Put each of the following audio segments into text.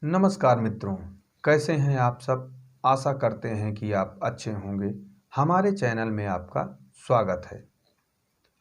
नमस्कार मित्रों, कैसे हैं आप सब। आशा करते हैं कि आप अच्छे होंगे। हमारे चैनल में आपका स्वागत है।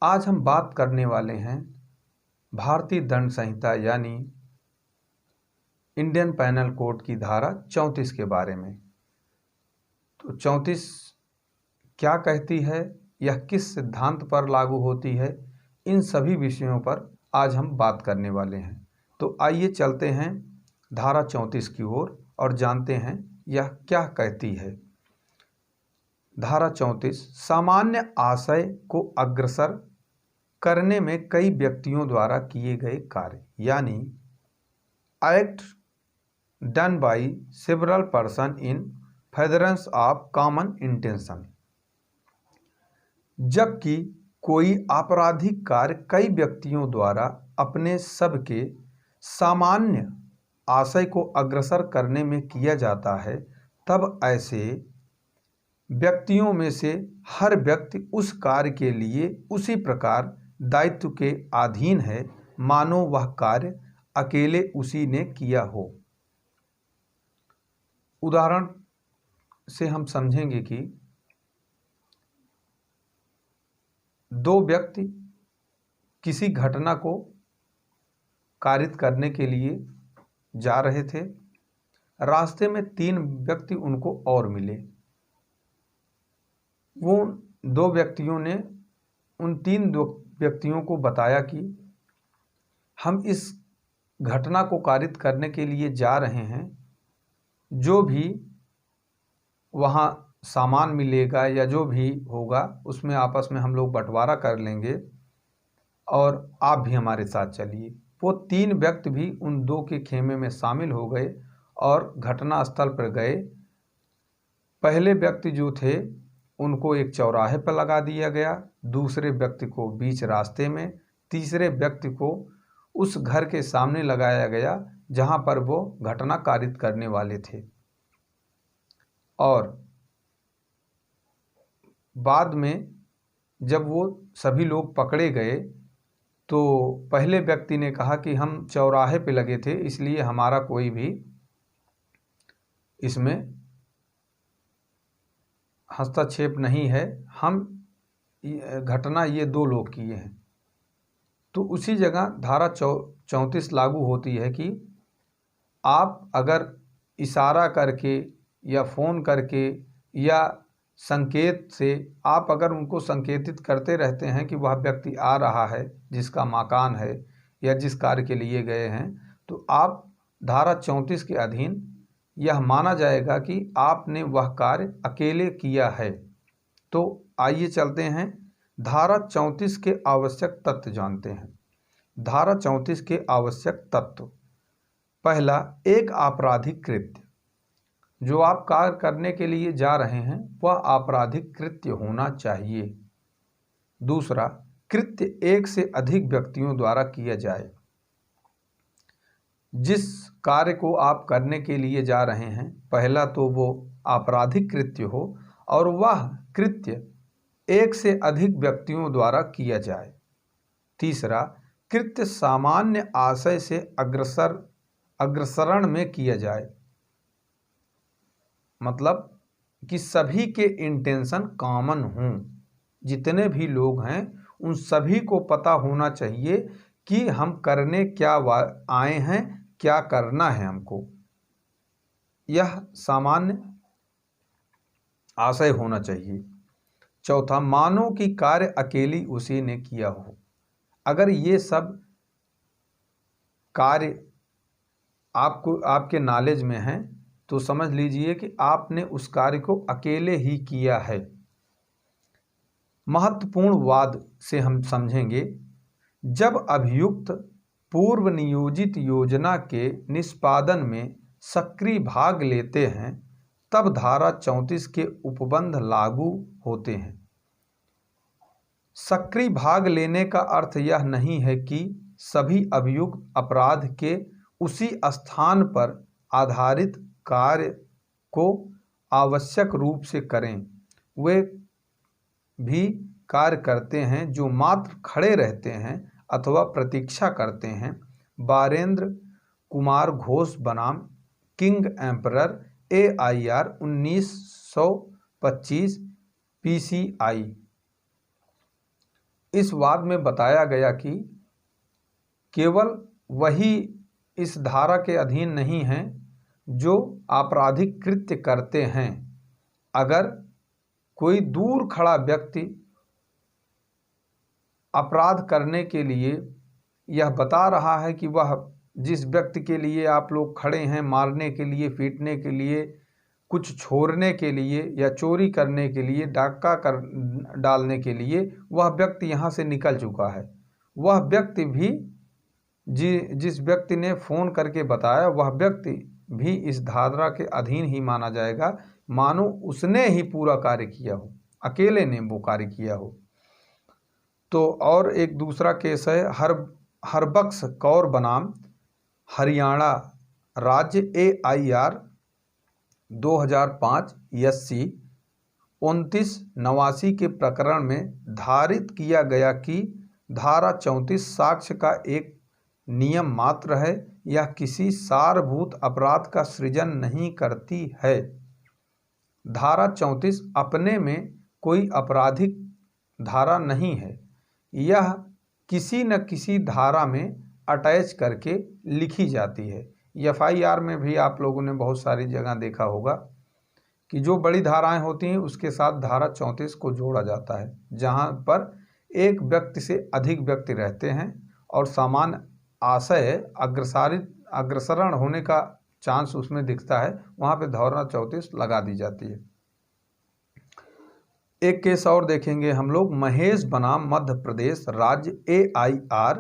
आज हम बात करने वाले हैं भारतीय दंड संहिता यानी इंडियन पैनल कोड की धारा 34 के बारे में। तो 34 क्या कहती है, यह किस सिद्धांत पर लागू होती है, इन सभी विषयों पर आज हम बात करने वाले हैं। तो आइए चलते हैं धारा 34 की ओर और जानते हैं यह क्या कहती है। धारा 34 सामान्य आशय को अग्रसर करने में कई व्यक्तियों द्वारा किए गए कार्य यानी act done by several person in furtherance of common intention. जबकि कोई आपराधिक कार्य कई व्यक्तियों द्वारा अपने सबके सामान्य आशय को अग्रसर करने में किया जाता है, तब ऐसे व्यक्तियों में से हर व्यक्ति उस कार्य के लिए उसी प्रकार दायित्व के अधीन है मानो वह कार्य अकेले उसी ने किया हो। उदाहरण से हम समझेंगे कि दो व्यक्ति किसी घटना को कारित करने के लिए जा रहे थे। रास्ते में 3 व्यक्ति उनको और मिले। वो 2 व्यक्तियों ने उन 3 व्यक्तियों को बताया कि हम इस घटना को कारित करने के लिए जा रहे हैं, जो भी वहाँ सामान मिलेगा या जो भी होगा उसमें आपस में हम लोग बंटवारा कर लेंगे और आप भी हमारे साथ चलिए। वो 3 व्यक्ति भी उन 2 के खेमे में शामिल हो गए और घटना स्थल पर गए। पहले व्यक्ति जो थे उनको एक चौराहे पर लगा दिया गया, दूसरे व्यक्ति को बीच रास्ते में, तीसरे व्यक्ति को उस घर के सामने लगाया गया जहां पर वो घटना कारित करने वाले थे। और बाद में जब वो सभी लोग पकड़े गए तो पहले व्यक्ति ने कहा कि हम चौराहे पे लगे थे, इसलिए हमारा कोई भी इसमें हस्तक्षेप नहीं है, हम घटना ये 2 लोग किए हैं। तो उसी जगह धारा 34 लागू होती है कि आप अगर इशारा करके या फ़ोन करके या संकेत से आप अगर उनको संकेतित करते रहते हैं कि वह व्यक्ति आ रहा है जिसका मकान है या जिस कार्य के लिए गए हैं, तो आप धारा 34 के अधीन यह माना जाएगा कि आपने वह कार्य अकेले किया है। तो आइए चलते हैं धारा 34 के आवश्यक तत्व जानते हैं। धारा 34 के आवश्यक तत्व: पहला, एक आपराधिक कृत्य। जो आप कार्य करने के लिए जा रहे हैं वह आपराधिक कृत्य होना चाहिए। दूसरा, कृत्य एक से अधिक व्यक्तियों द्वारा किया जाए। जिस कार्य को आप करने के लिए जा रहे हैं, पहला तो वो आपराधिक कृत्य हो और वह कृत्य एक से अधिक व्यक्तियों द्वारा किया जाए। तीसरा, कृत्य सामान्य आशय से अग्रसरण में किया जाए, मतलब कि सभी के इंटेंशन कॉमन हों। जितने भी लोग हैं उन सभी को पता होना चाहिए कि हम करने क्या आए हैं, क्या करना है हमको। यह सामान्य आशय होना चाहिए। चौथा, मानो कि कार्य अकेली उसी ने किया हो। अगर ये सब कार्य आपको आपके नॉलेज में हैं तो समझ लीजिए कि आपने उस कार्य को अकेले ही किया है। महत्वपूर्ण वाद से हम समझेंगे, जब अभियुक्त पूर्व नियोजित योजना के निष्पादन में सक्रिय भाग लेते हैं तब धारा 34 के उपबंध लागू होते हैं। सक्रिय भाग लेने का अर्थ यह नहीं है कि सभी अभियुक्त अपराध के उसी स्थान पर आधारित कार्य को आवश्यक रूप से करें। वे भी कार्य करते हैं जो मात्र खड़े रहते हैं अथवा प्रतीक्षा करते हैं। बारेंद्र कुमार घोष बनाम किंग एम्परर AIR 1925 PCI। इस वाद में बताया गया कि केवल वही इस धारा के अधीन नहीं हैं जो आपराधिक कृत्य करते हैं। अगर कोई दूर खड़ा व्यक्ति अपराध करने के लिए यह बता रहा है कि वह जिस व्यक्ति के लिए आप लोग खड़े हैं मारने के लिए, पीटने के लिए, कुछ छोड़ने के लिए या चोरी करने के लिए, डाका कर डालने के लिए, वह व्यक्ति यहाँ से निकल चुका है, वह व्यक्ति भी जिस व्यक्ति ने फ़ोन करके बताया वह व्यक्ति भी इस धारा के अधीन ही माना जाएगा, मानो उसने ही पूरा कार्य किया हो, अकेले ने वो कार्य किया हो। तो और एक दूसरा केस है हरबख्श कौर बनाम हरियाणा राज्य AIR 2005 SC 2989 के प्रकरण में धारित किया गया कि धारा 34 साक्ष्य का एक नियम मात्र है, यह किसी सारभूत अपराध का सृजन नहीं करती है। धारा 34 अपने में कोई आपराधिक धारा नहीं है, यह किसी न किसी धारा में अटैच करके लिखी जाती है। FIR में भी आप लोगों ने बहुत सारी जगह देखा होगा कि जो बड़ी धाराएं होती हैं उसके साथ धारा 34 को जोड़ा जाता है, जहां पर एक व्यक्ति से अधिक व्यक्ति रहते हैं और सामान्य आशय अग्रसरण होने का चांस उसमें दिखता है, वहां पे धारा 34 लगा दी जाती है। एक केस और देखेंगे हम लोग, महेश बनाम मध्य प्रदेश राज्य AIR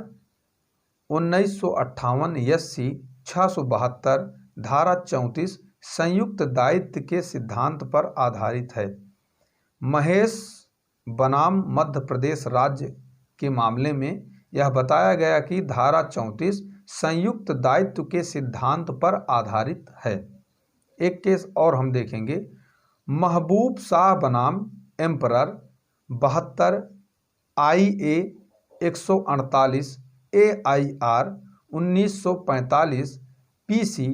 1958 SC 672 धारा 34 संयुक्त दायित्व के सिद्धांत पर आधारित है। महेश बनाम मध्य प्रदेश राज्य के मामले में यह बताया गया कि धारा 34 संयुक्त दायित्व के सिद्धांत पर आधारित है। एक केस और हम देखेंगे, महबूब शाह बनाम एम्परर 72 IA 148 AIR 1945 PC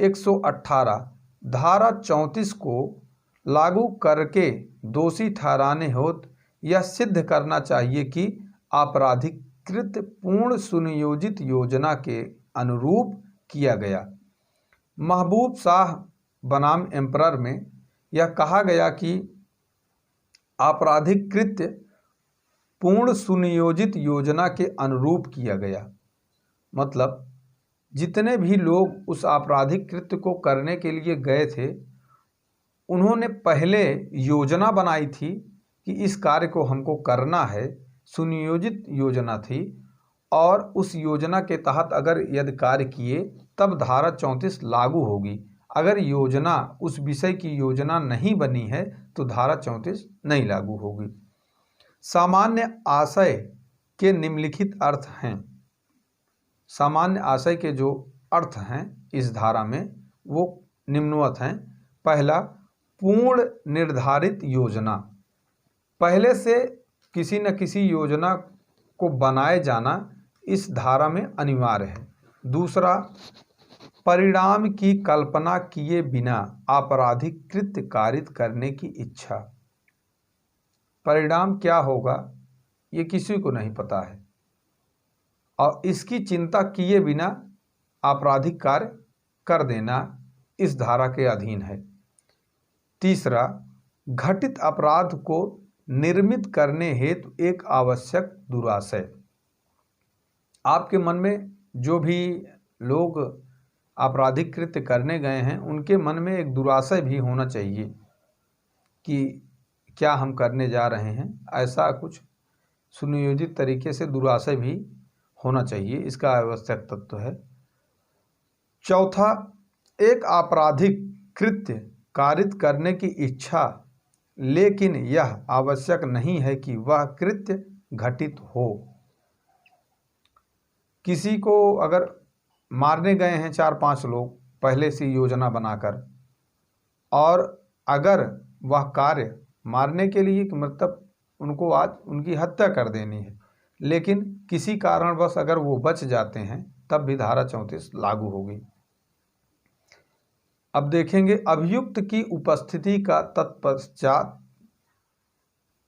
118 धारा 34 को लागू करके दोषी ठहराने हेतु यह सिद्ध करना चाहिए कि आपराधिक कृत्य पूर्ण सुनियोजित योजना के अनुरूप किया गया। महबूब शाह बनाम एम्परर में यह कहा गया कि आपराधिक कृत्य पूर्ण सुनियोजित योजना के अनुरूप किया गया, मतलब जितने भी लोग उस आपराधिक कृत्य को करने के लिए गए थे उन्होंने पहले योजना बनाई थी कि इस कार्य को हमको करना है, सुनियोजित योजना थी, और उस योजना के तहत अगर यदि कार्य किए तब धारा 34 लागू होगी। अगर योजना उस विषय की योजना नहीं बनी है तो धारा 34 नहीं लागू होगी। सामान्य आशय के निम्नलिखित अर्थ हैं। सामान्य आशय के जो अर्थ हैं इस धारा में वो निम्नवत हैं। पहला, पूर्ण निर्धारित योजना, पहले से किसी न किसी योजना को बनाए जाना इस धारा में अनिवार्य है। दूसरा, परिणाम की कल्पना किए बिना आपराधिक कृत्य कारित करने की इच्छा। परिणाम क्या होगा ये किसी को नहीं पता है और इसकी चिंता किए बिना आपराधिक कार्य कर देना इस धारा के अधीन है। तीसरा, घटित अपराध को निर्मित करने हेतु एक आवश्यक दुराशय। आपके मन में जो भी लोग आपराधिक कृत्य करने गए हैं उनके मन में एक दुराशय भी होना चाहिए कि क्या हम करने जा रहे हैं, ऐसा कुछ सुनियोजित तरीके से दुराशय भी होना चाहिए, इसका आवश्यक तत्व है। चौथा, एक आपराधिक कृत्य कारित करने की इच्छा, लेकिन यह आवश्यक नहीं है कि वह कृत्य घटित हो। किसी को अगर मारने गए हैं 4-5 लोग पहले से योजना बनाकर, और अगर वह कार्य मारने के लिए मतलब उनको आज उनकी हत्या कर देनी है, लेकिन किसी कारणवश अगर वो बच जाते हैं तब भी धारा 34 लागू होगी। अब देखेंगे अभियुक्त की उपस्थिति का तत्पश्चात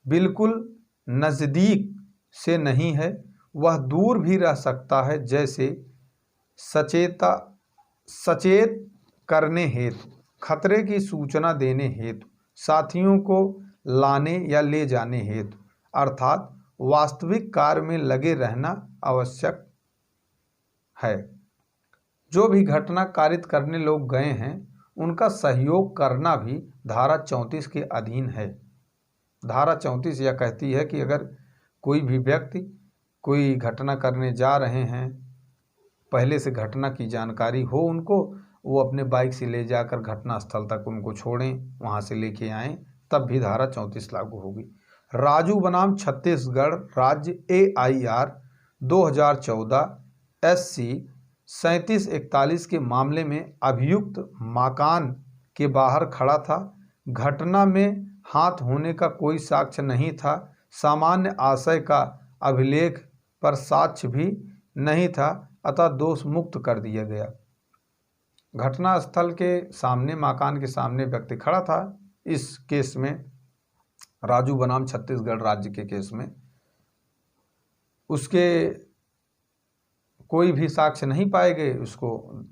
बिल्कुल नज़दीक से नहीं है, वह दूर भी रह सकता है, जैसे सचेत करने हेतु, खतरे की सूचना देने हेतु, साथियों को लाने या ले जाने हेतु, अर्थात वास्तविक कार्य में लगे रहना आवश्यक है। जो भी घटना कारित करने लोग गए हैं उनका सहयोग करना भी धारा 34 के अधीन है। धारा 34 यह कहती है कि अगर कोई भी व्यक्ति कोई घटना करने जा रहे हैं, पहले से घटना की जानकारी हो उनको, वो अपने बाइक से ले जाकर घटना स्थल तक उनको छोड़ें, वहाँ से लेके आएँ, तब भी धारा 34 लागू होगी। राजू बनाम छत्तीसगढ़ राज्य AIR 2014 SC 3741 के मामले में अभियुक्त मकान के बाहर खड़ा था। घटना में हाथ होने का कोई साक्ष्य नहीं था। सामान्य आशय का अभिलेख पर साक्ष्य भी नहीं था, अतः दोष मुक्त कर दिया गया। घटना स्थल के सामने, मकान के सामने व्यक्ति खड़ा था। इस केस में, राजू बनाम छत्तीसगढ़ राज्य के केस में, उसके कोई भी साक्ष्य नहीं पाए गए, उसको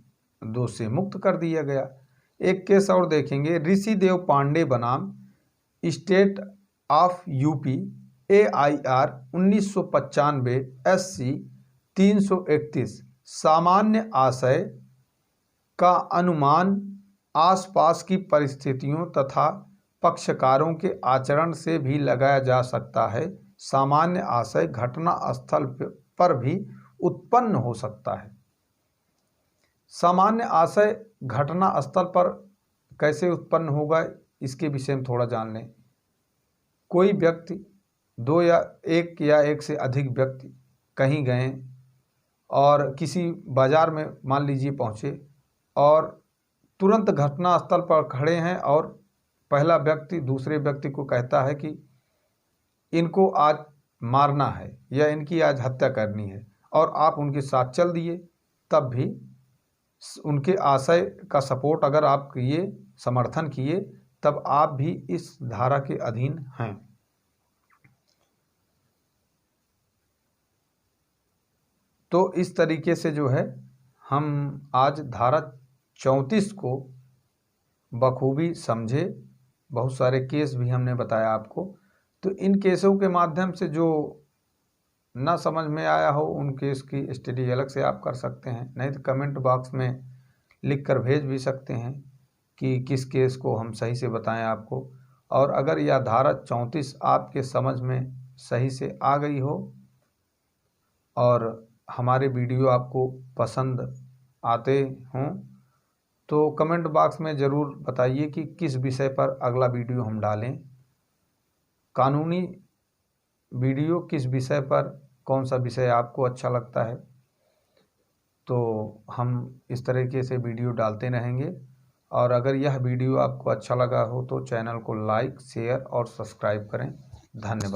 दोष से मुक्त कर दिया गया। एक केस और देखेंगे, ऋषि देव पांडे बनाम state of UP AIR 1995 SC 331 सामान्य आशय का अनुमान आसपास की परिस्थितियों तथा पक्षकारों के आचरण से भी लगाया जा सकता है। सामान्य आशय घटना स्थल पर भी उत्पन्न हो सकता है। सामान्य आशय घटना स्थल पर कैसे उत्पन्न होगा, इसके विषय में थोड़ा जान लें। कोई व्यक्ति, दो या एक से अधिक व्यक्ति कहीं गए और किसी बाजार में मान लीजिए पहुँचे और तुरंत घटना स्थल पर खड़े हैं और पहला व्यक्ति दूसरे व्यक्ति को कहता है कि इनको आज मारना है या इनकी आज हत्या करनी है, और आप उनके साथ चल दिए, तब भी उनके आशय का सपोर्ट अगर आप किए, समर्थन किए, तब आप भी इस धारा के अधीन हैं। तो इस तरीके से जो है हम आज धारा 34 को बखूबी समझे। बहुत सारे केस भी हमने बताया आपको। तो इन केसों के माध्यम से जो ना समझ में आया हो, उन केस की स्टडी अलग से आप कर सकते हैं, नहीं तो कमेंट बॉक्स में लिख कर भेज भी सकते हैं कि किस केस को हम सही से बताएं आपको। और अगर यह धारा 34 आपके समझ में सही से आ गई हो और हमारे वीडियो आपको पसंद आते हों, तो कमेंट बॉक्स में ज़रूर बताइए कि किस विषय पर अगला वीडियो हम डालें। कानूनी वीडियो किस विषय पर, कौन सा विषय आपको अच्छा लगता है, तो हम इस तरीके से वीडियो डालते रहेंगे। और अगर यह वीडियो आपको अच्छा लगा हो तो चैनल को लाइक, शेयर और सब्सक्राइब करें। धन्यवाद।